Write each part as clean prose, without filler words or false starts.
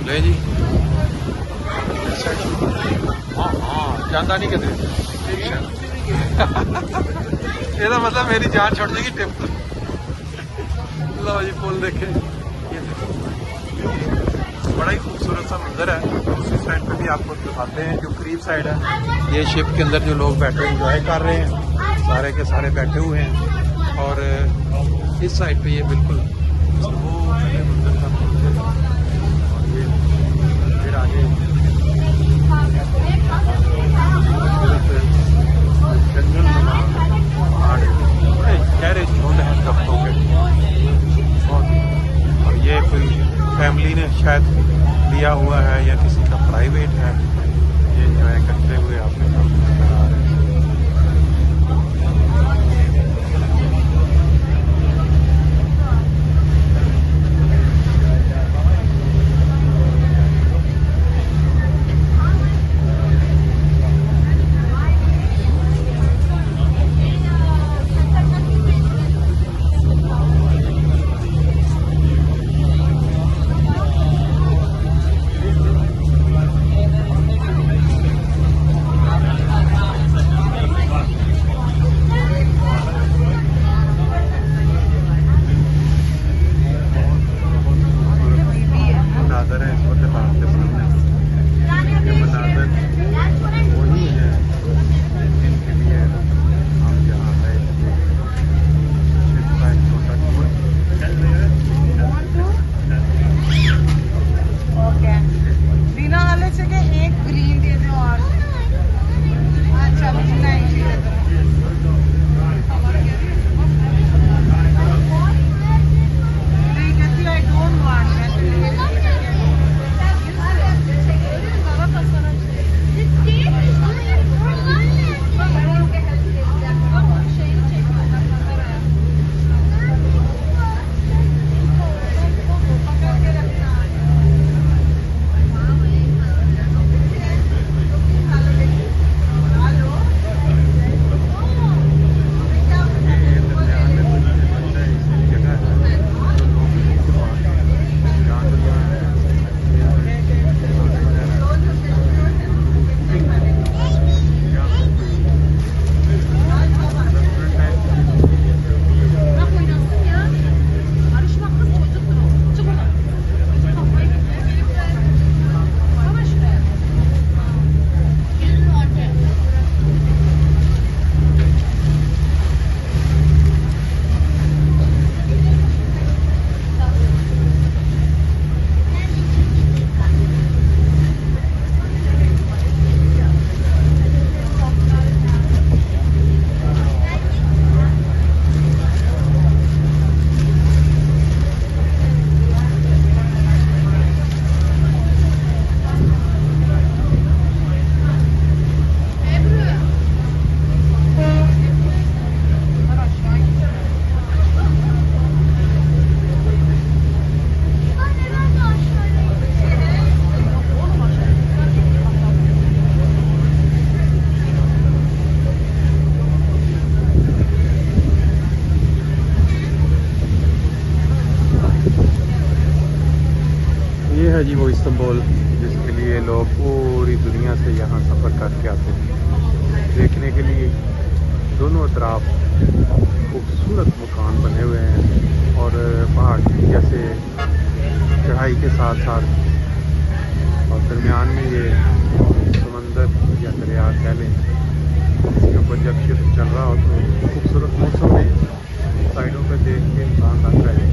ले जी। हाँ हाँ जाता नहीं कहते। ये तो मतलब मेरी जान छोड़ जाएगी टिप। लो जी पुल देखे, बड़ा ही खूबसूरत सा मंदिर है। दूसरी साइड पे भी आपको दिखाते हैं, जो करीब साइड है। ये शिप के अंदर जो लोग बैठे एंजॉय कर रहे हैं, सारे के सारे बैठे हुए हैं। और इस साइड पे ये बिल्कुल वो मंदिर का मंदिर, और ये फिर आगे जंगल पहाड़, बड़े गहरे झुंड हैं दरख्तों के। और ये कोई फैमिली ने शायद लिया हुआ है या किसी का प्राइवेट है। ये एंजॉय करते हुए आपके सामने नजर आ रहे हैं। है जी वो इस्तांबुल, जिसके लिए लोग पूरी दुनिया से यहाँ सफ़र करके आते हैं देखने के लिए। दोनों तरफ खूबसूरत मकान बने हुए हैं और पहाड़ जैसे चढ़ाई के साथ साथ, और दरमियान में ये समंदर या दरिया कह लें, इसके ऊपर जब शिप चल रहा हो तो खूबसूरत मौसम में साइडों पर देख के इंसान लग रहा है।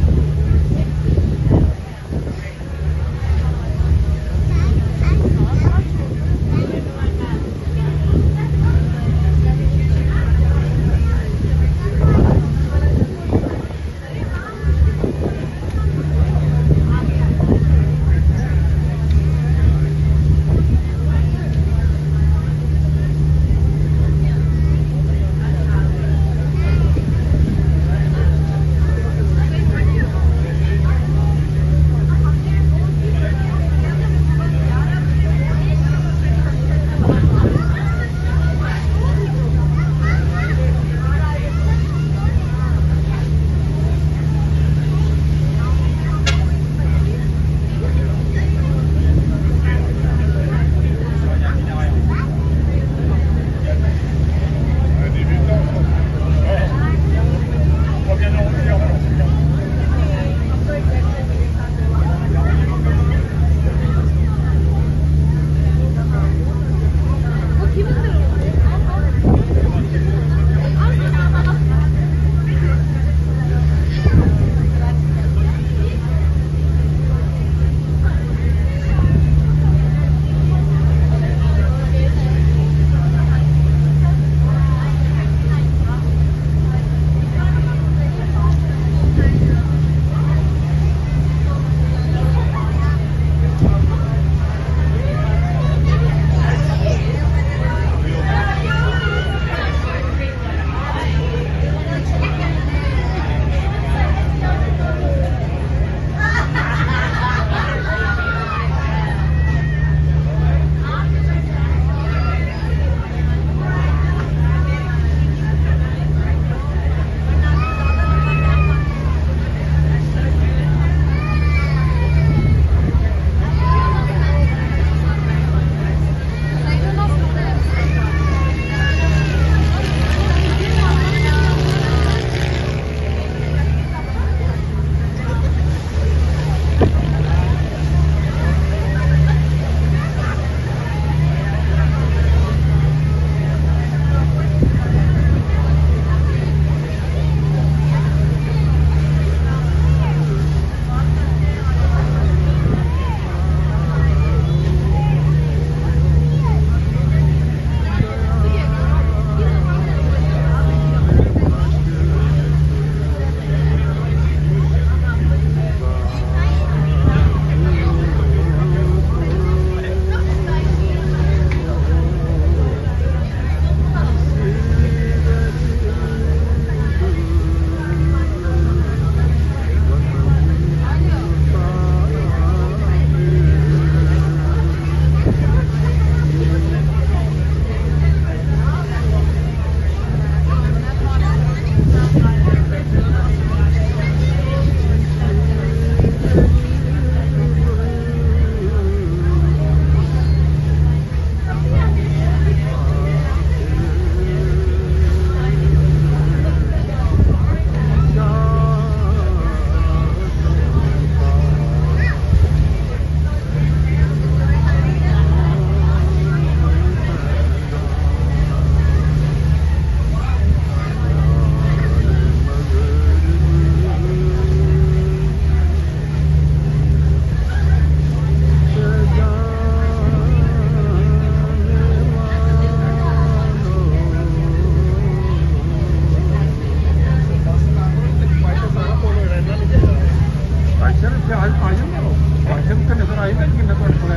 सर आ जाएंगे वो वाट्सएप का नजर आएगा कि नजर थोड़ा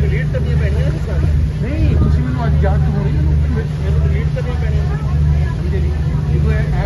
डिलीट करनी पैनी है सर नहीं तुम मैंने अज याद तो होनी डिलीट करनी पैनी समझे नहीं